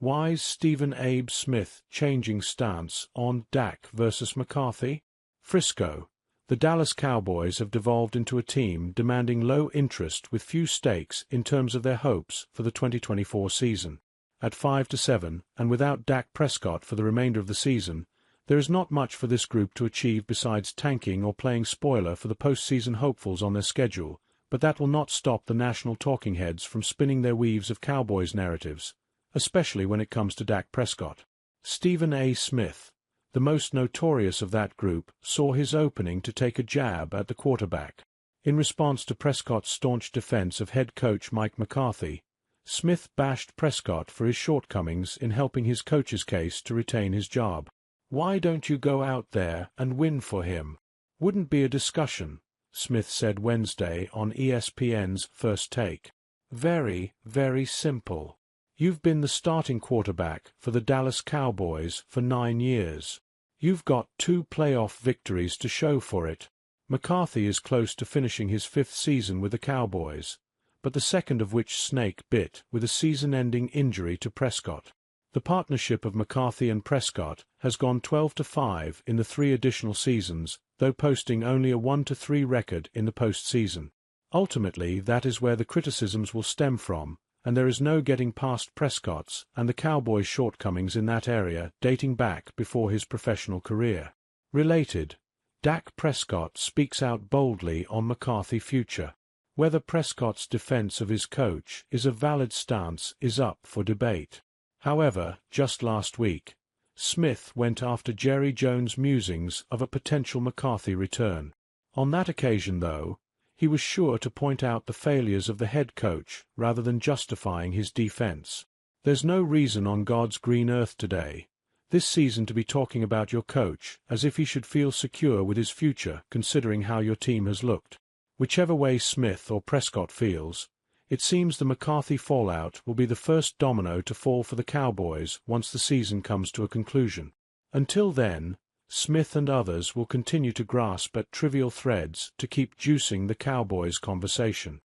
Why's Stephen Abe Smith changing stance on Dak versus McCarthy? Frisco. The Dallas Cowboys have devolved into a team demanding low interest with few stakes in terms of their hopes for the 2024 season. At 5-7, and without Dak Prescott for the remainder of the season, there is not much for this group to achieve besides tanking or playing spoiler for the postseason hopefuls on their schedule, but that will not stop the national talking heads from spinning their weaves of Cowboys narratives, especially when it comes to Dak Prescott. Stephen A. Smith, the most notorious of that group, saw his opening to take a jab at the quarterback. In response to Prescott's staunch defense of head coach Mike McCarthy, Smith bashed Prescott for his shortcomings in helping his coach's case to retain his job. "Why don't you go out there and win for him? Wouldn't be a discussion," Smith said Wednesday on ESPN's First Take. "Very, very simple. You've been the starting quarterback for the Dallas Cowboys for 9 years. You've got 2 playoff victories to show for it. McCarthy is close to finishing his 5th season with the Cowboys, but the second of which snake bit with a season-ending injury to Prescott. The partnership of McCarthy and Prescott has gone 12-5 in the 3 additional seasons, though posting only a 1-3 record in the postseason. Ultimately, that is where the criticisms will stem from, and there is no getting past Prescott's and the Cowboys' shortcomings in that area dating back before his professional career. Related, Dak Prescott speaks out boldly on McCarthy's future. Whether Prescott's defense of his coach is a valid stance is up for debate. However, just last week, Smith went after Jerry Jones' musings of a potential McCarthy return. On that occasion, though, he was sure to point out the failures of the head coach rather than justifying his defense. "There's no reason on God's green earth today, this season, to be talking about your coach as if he should feel secure with his future considering how your team has looked." Whichever way Smith or Prescott feels, it seems the McCarthy fallout will be the first domino to fall for the Cowboys once the season comes to a conclusion. Until then, Smith and others will continue to grasp at trivial threads to keep juicing the Cowboys' conversation.